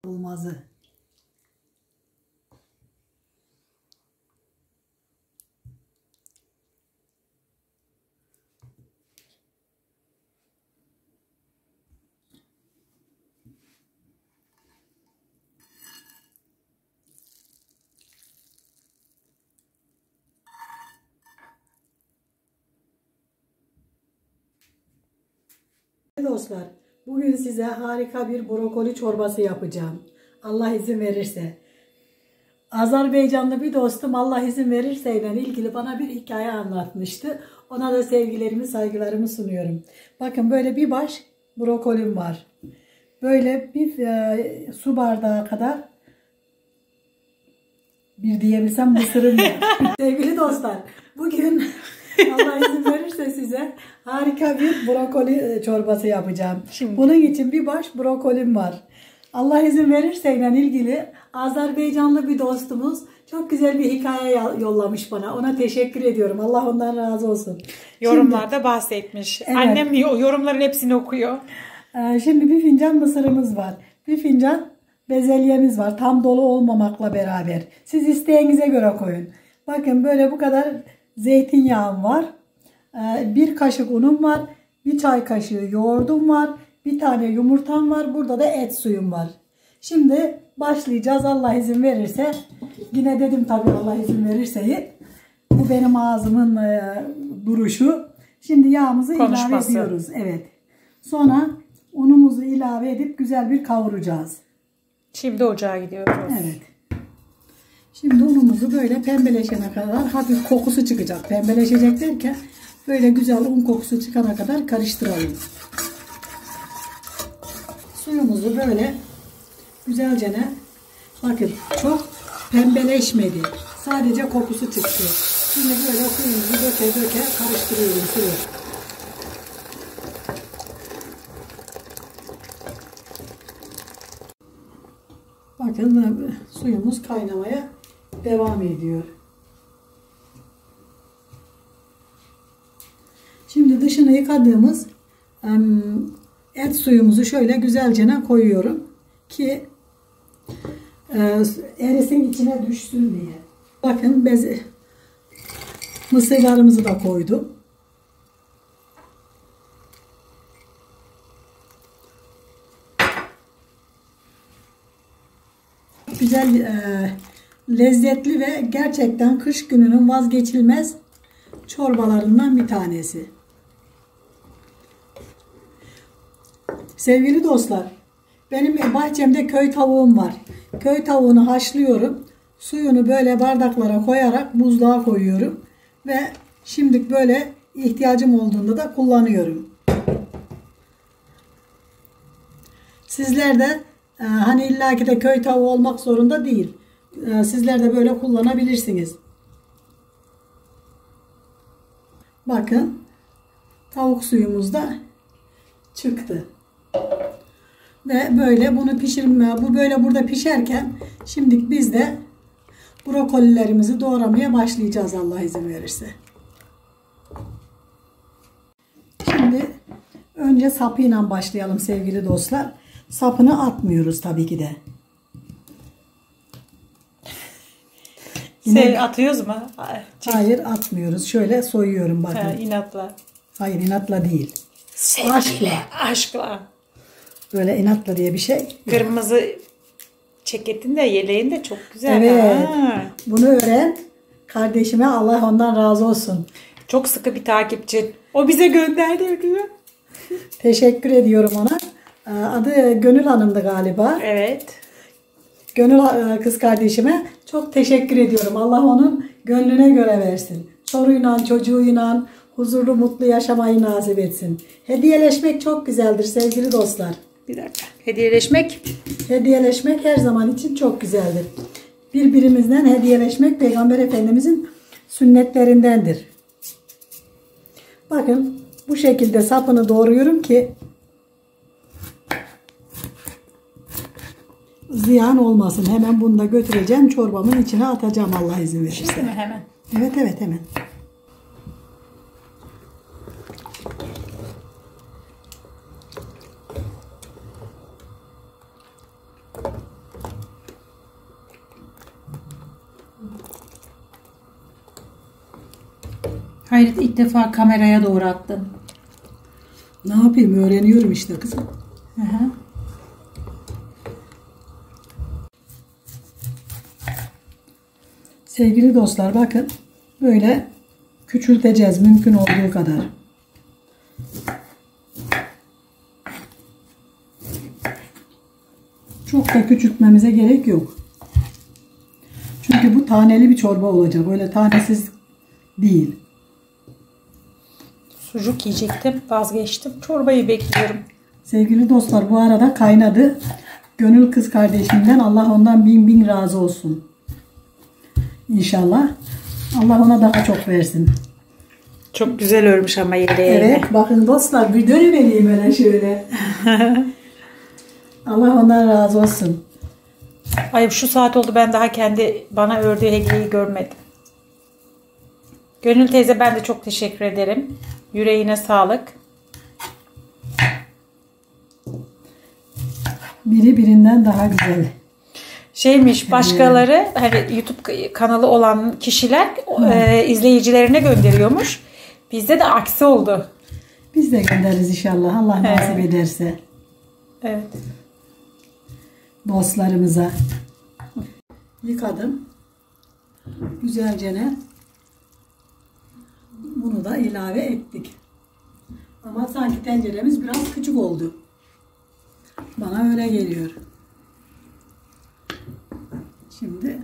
Olmazı. Dostlar, bugün size harika bir brokoli çorbası yapacağım. Allah izin verirse. Azerbaycanlı bir dostum Allah izin verirse ile ilgili bana bir hikaye anlatmıştı. Ona da sevgilerimi, saygılarımı sunuyorum. Bakın böyle bir baş brokolim var. Böyle bir su bardağı kadar bir diyebilsem mısırım var. Sevgili dostlar, bugün Allah izin verirse size harika bir brokoli çorbası yapacağım. Bunun için bir baş brokolim var. Allah izin verirse ile ilgili Azerbaycanlı bir dostumuz çok güzel bir hikaye yollamış bana. Ona teşekkür ediyorum. Allah ondan razı olsun. Yorumlarda şimdi, bahsetmiş. Evet. Annem yorumların hepsini okuyor. Şimdi bir fincan mısırımız var. Bir fincan bezelyemiz var. Tam dolu olmamakla beraber. Siz isteğinize göre koyun. Bakın böyle bu kadar zeytinyağım var. Bir kaşık unum var. Bir çay kaşığı yoğurdum var. Bir tane yumurtam var. Burada da et suyum var. Şimdi başlayacağız Allah izin verirse. Yine dedim tabii Allah izin verirse. Bu benim ağzımın duruşu. Şimdi yağımızı ilave ediyoruz. Evet. Sonra unumuzu ilave edip güzel bir kavuracağız. Şimdi ocağa gidiyoruz. Evet. Şimdi unumuzu böyle pembeleşene kadar hafif kokusu çıkacak. Pembeleşecek derken böyle güzel un kokusu çıkana kadar karıştıralım. Suyumuzu böyle güzelce bakın çok pembeleşmedi. Sadece kokusu çıktı. Şimdi böyle suyumuzu döke karıştırıyorum suyu. Bakın suyumuz kaynamaya devam ediyor. Şimdi dışını yıkadığımız et suyumuzu şöyle güzelce koyuyorum ki erisin içine düşsün diye. Bakın mısırlarımızı da koydum. Güzel, lezzetli ve gerçekten kış gününün vazgeçilmez çorbalarından bir tanesi. Sevgili dostlar, benim bahçemde köy tavuğum var. Köy tavuğunu haşlıyorum. Suyunu böyle bardaklara koyarak buzluğa koyuyorum. Ve şimdi böyle ihtiyacım olduğunda da kullanıyorum. Sizler de hani illaki de köy tavuğu olmak zorunda değil. Sizler de böyle kullanabilirsiniz. Bakın tavuk suyumuz da çıktı. Ve böyle bunu bu böyle burada pişerken şimdi biz de brokolilerimizi doğramaya başlayacağız Allah izin verirse. Şimdi önce sapıyla başlayalım sevgili dostlar. Sapını atmıyoruz tabii ki de. Yine atıyoruz mu? Hayır atmıyoruz. Şöyle soyuyorum bakın. İnatla. Hayır inatla değil. Sevgiyle, aşkla. Böyle inatla diye bir şey. Kırmızı ceketin de yeleğin de çok güzel. Evet. Bunu öğren. Kardeşime Allah ondan razı olsun. Çok sıkı bir takipçi. O bize gönderdi diyor. Teşekkür ediyorum ona. Adı Gönül Hanım'dı galiba. Evet. Gönül kız kardeşime çok teşekkür ediyorum. Allah onun gönlüne göre versin. Çoluğuyla, çocuğuyla huzurlu, mutlu yaşamayı nasip etsin. Hediyeleşmek çok güzeldir sevgili dostlar. Bir dakika. Hediyeleşmek? Hediyeleşmek her zaman için çok güzeldir. Birbirimizden hediyeleşmek Peygamber Efendimizin sünnetlerindendir. Bakın bu şekilde sapını doğruyorum ki ziyan olmasın. Hemen bunu da götüreceğim. Çorbamın içine atacağım Allah izin verirse. Şimdi mi hemen? Evet hemen. Hayret, ilk defa kameraya doğru attım. Ne yapayım, öğreniyorum işte kızım. Hı hı. Sevgili dostlar, bakın böyle küçülteceğiz mümkün olduğu kadar. Çok da küçültmemize gerek yok. Çünkü bu taneli bir çorba olacak. Öyle tanesiz değil. Sucuk yiyecektim, vazgeçtim. Çorbayı bekliyorum. Sevgili dostlar, bu arada kaynadı. Gönül kız kardeşimden, Allah ondan bin razı olsun. İnşallah. Allah ona daha çok versin. Çok güzel örmüş ama yeleğini. Evet, bakın dostlar, bir dönüvereyim öyle şöyle. Allah ondan razı olsun. Ay, şu saat oldu, ben daha kendi bana ördüğü hediyeyi görmedim. Gönül teyze, ben de çok teşekkür ederim. Yüreğine sağlık. Biri birinden daha güzel. Şeymiş, başkaları hani YouTube kanalı olan kişiler izleyicilerine gönderiyormuş. Bizde de aksi oldu. Biz de göndeririz inşallah. Allah nasip ederse. Evet. Dostlarımıza. Yıkadım. Güzelce ne? Bunu da ilave ettik. Ama sanki tenceremiz biraz küçük oldu. Bana öyle geliyor. Şimdi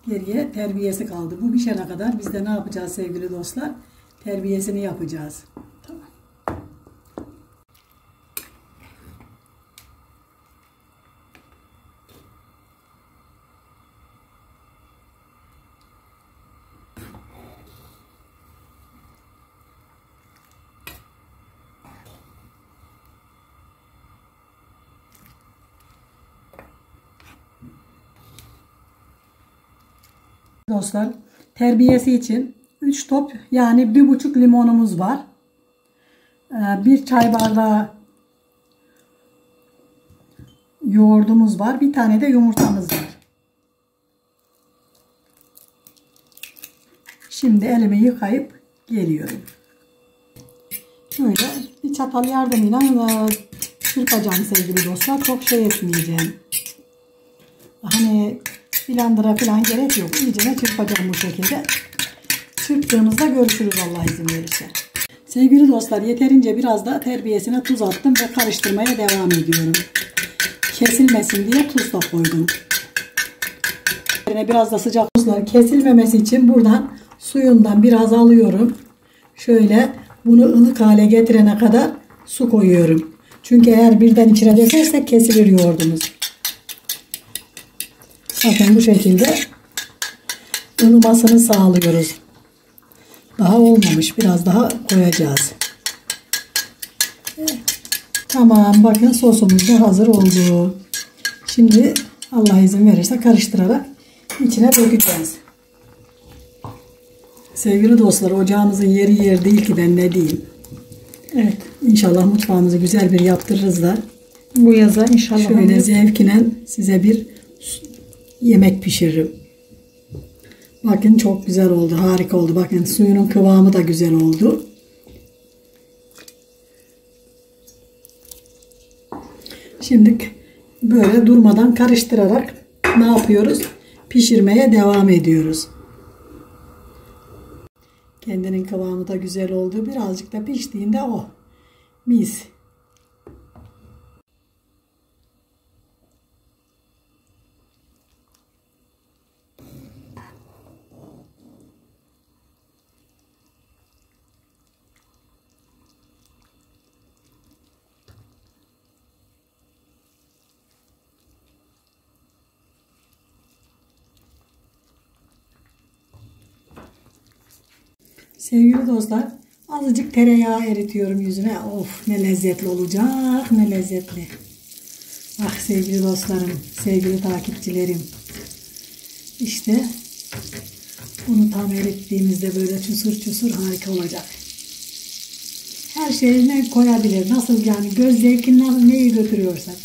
geriye terbiyesi kaldı. Bu pişene kadar biz de ne yapacağız sevgili dostlar? Terbiyesini yapacağız. Tamam. Dostlar, terbiyesi için 3 top, yani 1,5 limonumuz var. 1 çay bardağı yoğurdumuz var. Bir tane de yumurtamız var. Şimdi elimi yıkayıp geliyorum. Şöyle bir çatal yardımıyla çırpacağım sevgili dostlar. Çok şey etmeyeceğim. Hani blender'a falan gerek yok. İyice çırpacağım bu şekilde. Çırptığımızda görüşürüz Allah izin verirse. Sevgili dostlar, yeterince biraz da terbiyesine tuz attım ve karıştırmaya devam ediyorum. Kesilmesin diye tuz da koydum. Biraz da sıcak tuzlar kesilmemesi için buradan suyundan biraz alıyorum. Şöyle bunu ılık hale getirene kadar su koyuyorum. Çünkü eğer birden içine dökersek kesilir yoğurdumuz. Bakın bu şekilde ılımasını sağlıyoruz. Daha olmamış. Biraz daha koyacağız. Tamam. Bakın sosumuz da hazır oldu. Şimdi Allah izin verirse karıştırarak içine dökeceğiz. Sevgili dostlar, ocağımızın yeri yer değil ki, ben ne diyeyim. Evet. İnşallah mutfağımızı güzel bir yaptırırız da Bu yaza inşallah. şöyle zevkine size bir yemek pişiririm. Bakın çok güzel oldu. Harika oldu. Bakın suyunun kıvamı da güzel oldu. Şimdi böyle durmadan karıştırarak ne yapıyoruz? Pişirmeye devam ediyoruz. Kendinin kıvamı da güzel oldu. Birazcık da piştiğinde o mis. Sevgili dostlar, azıcık tereyağı eritiyorum yüzüne. Of, ne lezzetli olacak, ne lezzetli. Ah sevgili dostlarım, sevgili takipçilerim. İşte bunu tam erittiğimizde böyle çusur çusur harika olacak. Her şeyine koyabilir. Nasıl yani, göz zevkinden neyi götürüyorsak.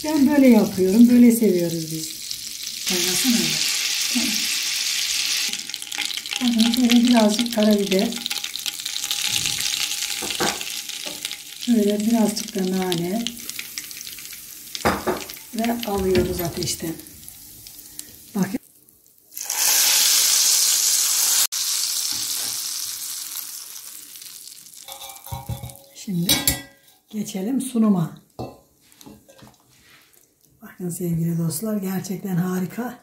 Ben böyle yapıyorum, böyle seviyoruz biz. Kaynasana öyle. Tamam. Bakın şöyle birazcık karabiber. Şöyle birazcık da nane. Ve alıyoruz ateşten. Bakın. Şimdi geçelim sunuma. Bakın sevgili dostlar, gerçekten harika.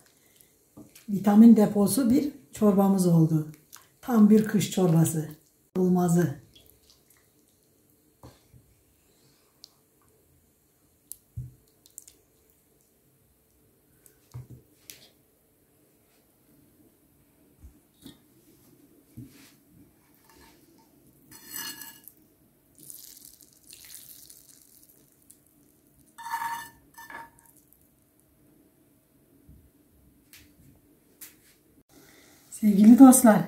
Vitamin deposu bir çorbamız oldu. Tam bir kış çorbası. Olmazı. Sevgili dostlar,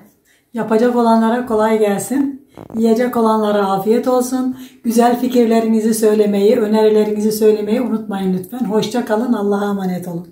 yapacak olanlara kolay gelsin. Yiyecek olanlara afiyet olsun. Güzel fikirlerinizi söylemeyi, önerilerinizi söylemeyi unutmayın lütfen. Hoşça kalın, Allah'a emanet olun.